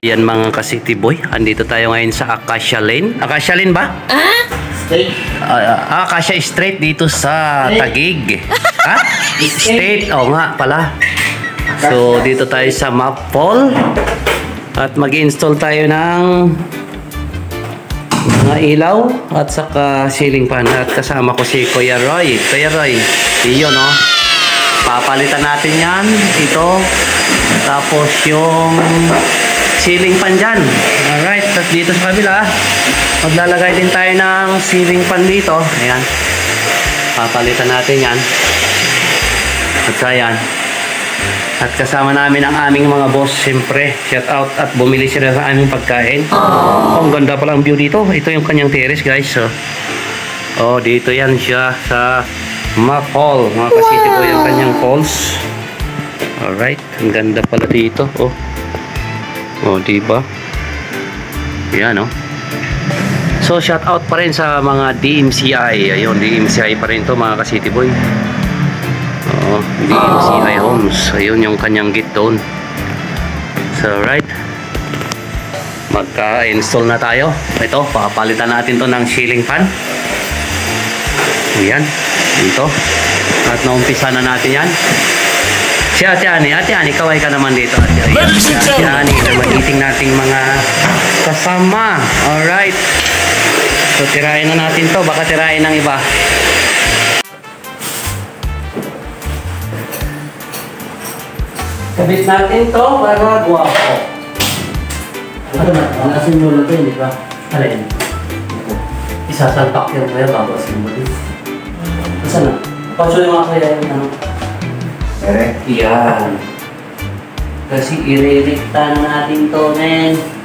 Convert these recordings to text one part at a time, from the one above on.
Yan mga ka-City Boy, andito tayo ngayon sa Acacia Lane. Acacia Lane ba? State. Acacia Street dito sa Taguig. Ha? State, oo nga pala. So dito tayo sa Mapol at mag-install tayo ng mga ilaw at saka ceiling fan. At kasama ko si Kuya Roy. Kuya Roy, iyon no? Papalitan natin yan, ito. Tapos yung ceiling fan dyan. Alright, at dito sa kabila maglalagay din tayo ng ceiling fan dito. Ayan, papalitan natin yan. At ayan, at kasama namin ang aming mga boss. Siyempre, shout out at bumili sila sa aming pagkain. Ang ganda pala ang view dito. Ito yung kanyang terrace guys. So, dito yan siya sa Mapol. Mga ka-City Boy yung kanyang falls. Alright, ang ganda pala dito. Diba? Yan So shout out pa rin sa mga DMCI. Ayun, DMCI pa rin to mga ka-City Boy. DMCI Homes. Ayun yung kanyang gate doon. So right, magka-install na tayo. Ito, papalitan natin to ng ceiling fan. Ayan, dito. At naumpisa na natin yan. Si Ate Ani, kaway ka naman dito. Ate Ani, mag-eating nating mga kasama. Alright. So, tirahin na natin to. Baka tirahin ng iba. Kabit natin to para guwapo. Ano na? Ang asin mo lang to, hindi ba? Alin? Isasalpak yun kaya bago asin mo din. Asa na? Paso yung mga kaya yung Yan. Kasi iririkta na natin to, men.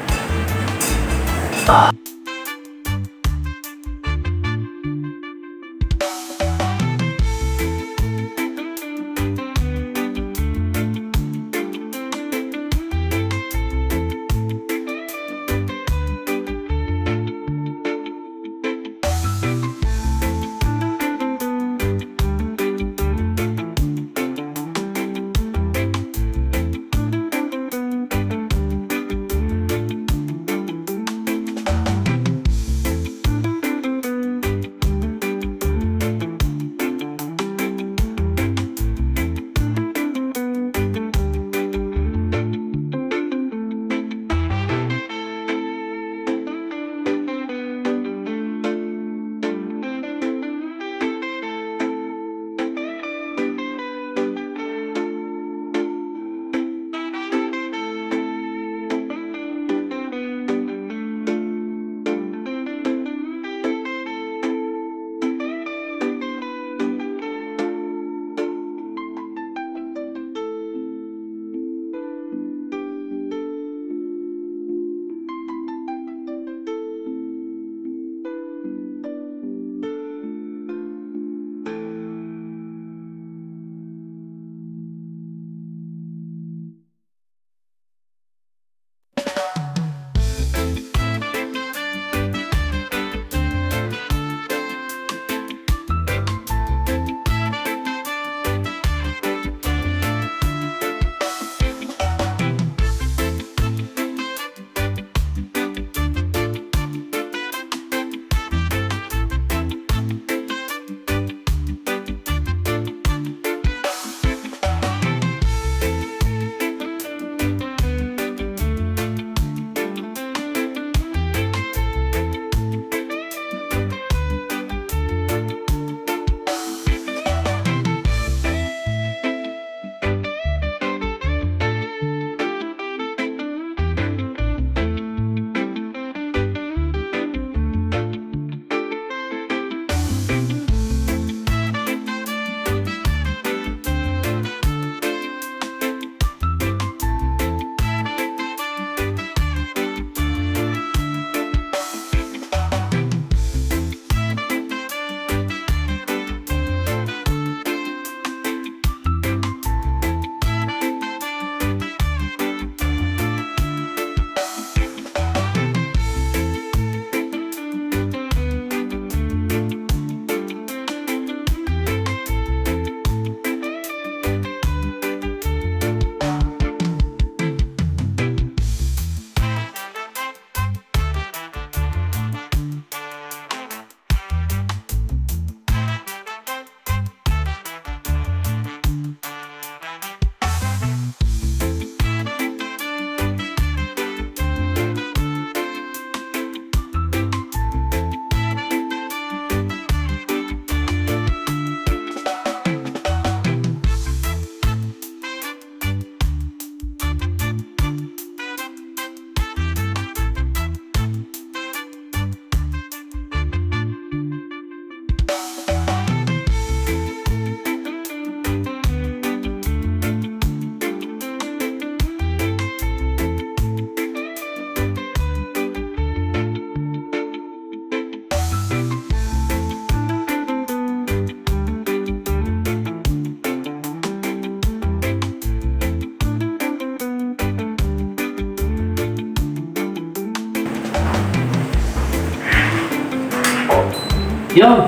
Yun.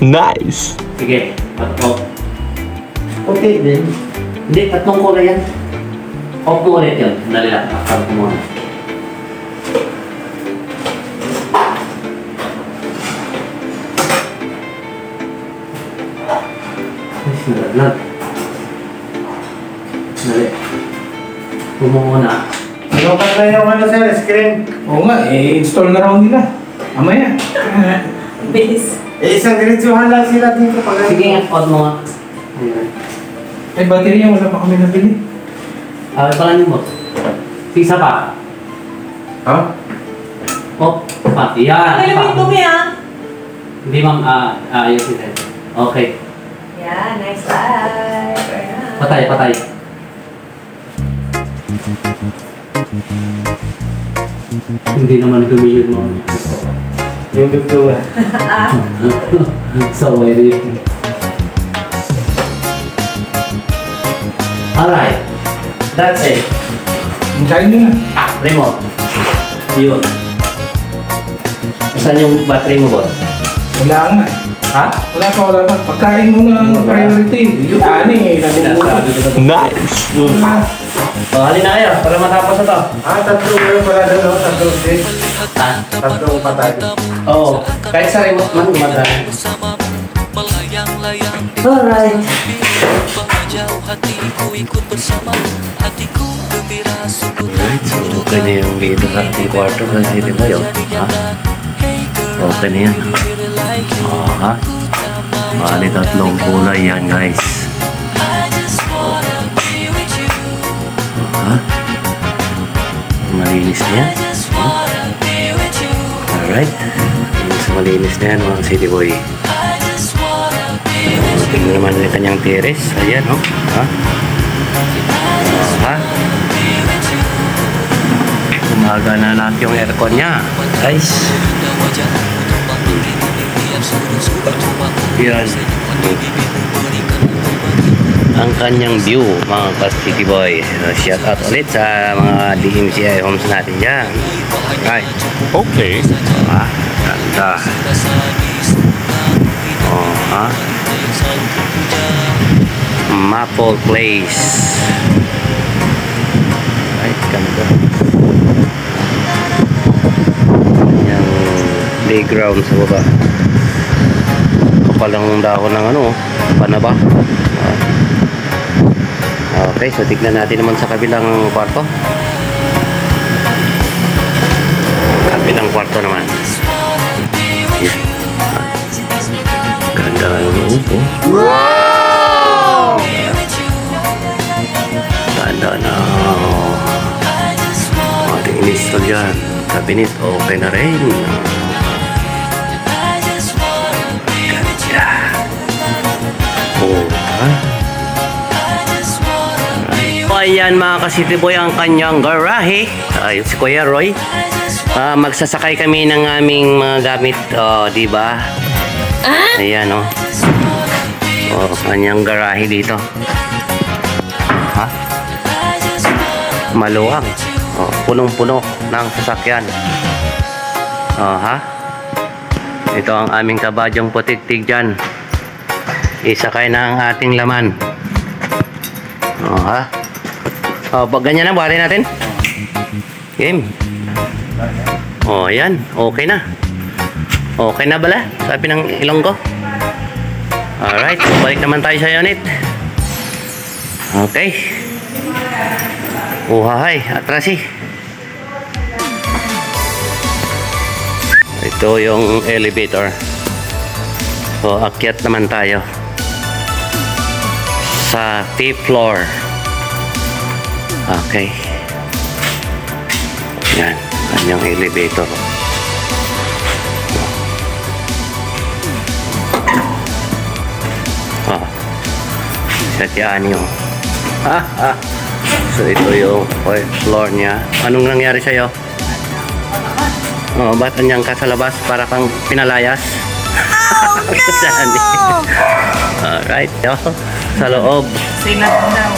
Nice! Sige, off. Okay din. Hindi, tatlong kulay yan. Off mo ulit yun. Dali lang, akal ko muna. Ay, nalaglag. Dali. Pumuna. Ano ka na yung ano sir, screen? Oo nga, install na raw nila. Mamaya. Bilis. Isang diretsuhan lang sila dito pag Sige nga, on mo nga. Ayan. Ay, baterya, wala pa kami nabili. Pa lang yung boss. Pisa pa. Ha? Oh, pati yan. Ang galing dumi ah. Hindi ma'am, ayos ito. Okay. Yeah, nice life. Ayan. Patay, patay. Hindi naman gumilid mo. Yung dugtungan. So, very. Alright. That's it. Hintayin nyo na. Remote. Yun. Saan yung battery mo, boss? Wala nga. Ha? Wala pa. Pagkain mo na priority. Yung ani eh. Nice! Halin na kayo, para matapos na to. Tatlong meron pala doon, no? Tatlong set. Ha? Tatlong patay. Oo. Kahit sa remote man, gumadaan. Alright. Alright, so okay na yung dito sa ating kwarto kasi di ba yun? Ha? Okay na yan. Ha? Bali tatlong kulay yan guys. Ha? Malinis na yan. Alright. Malinis na yan mga city boy. Tingnan naman yung kanyang terrace. Ayan, oh. Ha? Ha? Umaga na lahat yung aircon niya. Guys. Yan. Ang kanyang view, mga ka-city boy. Shout out ulit sa mga DMCI homes natin dyan. Right. Okay. Ah, ganda. Oh, ha? Maple Place. Right, ganda. Yung playground sa baba. Kapalang dahon ng ano, panaba. Okay, so tignan natin naman sa kabilang kwarto. Kabilang kwarto naman. Yeah. Ganda ng upo. Wow! Ganda na. Ating install yan. Cabinet, okay na rin. Ganda. Oh, ha? Ayan mga ka-city boy ang kanyang garahe. Ayun si Kuya Roy. Magsasakay kami ng aming mga gamit, di ba? Ayan oh. Oh, kanyang garahe dito. Ha? Maluwag. Oh, punong-puno ng sasakyan. Oh, ha? Ito ang aming kabadyong putik-tik dyan. Isakay na ang ating laman. Oh, ha? Oh, pag ganyan na, buharin natin. Game. Oh, ayan. Okay na. Okay na bala? Sabi ng Ilonggo. Alright. So, balik naman tayo sa unit. Okay. Uhahay. Atrasi. Ito yung elevator. So, akyat naman tayo sa 5th floor. Okay. Yan. Kanyang elevator. Oh. Satyaan nyo. So, ito yung floor niya. Anong nangyari sa'yo? Oh, ba't anyang ka sa labas para kang pinalayas? Oh, no! Alright. Sa loob. Sinat daw.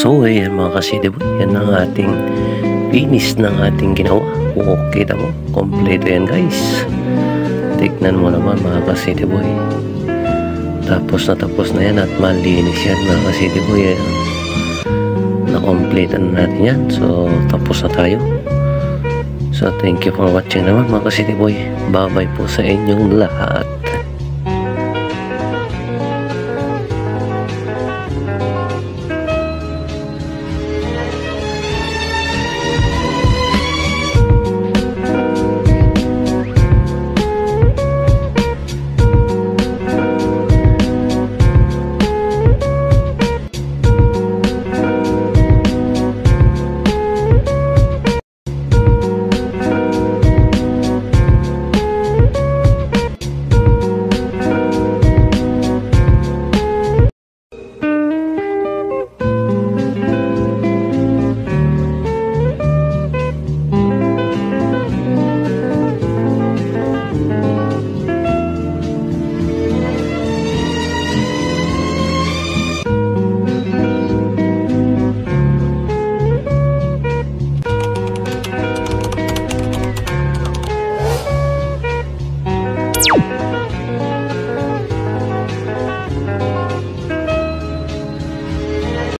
So, ayan mga ka-city boy. Yan ang ating finish ng ating ginawa. Kita mo, kompleto yan guys. Tignan mo naman mga ka-city boy. Tapos na yan at malinis yan mga ka-city boy. Na-complete na natin yan. So, tapos na tayo. So, thank you for watching naman mga ka-city boy. Bye-bye po sa inyong lahat.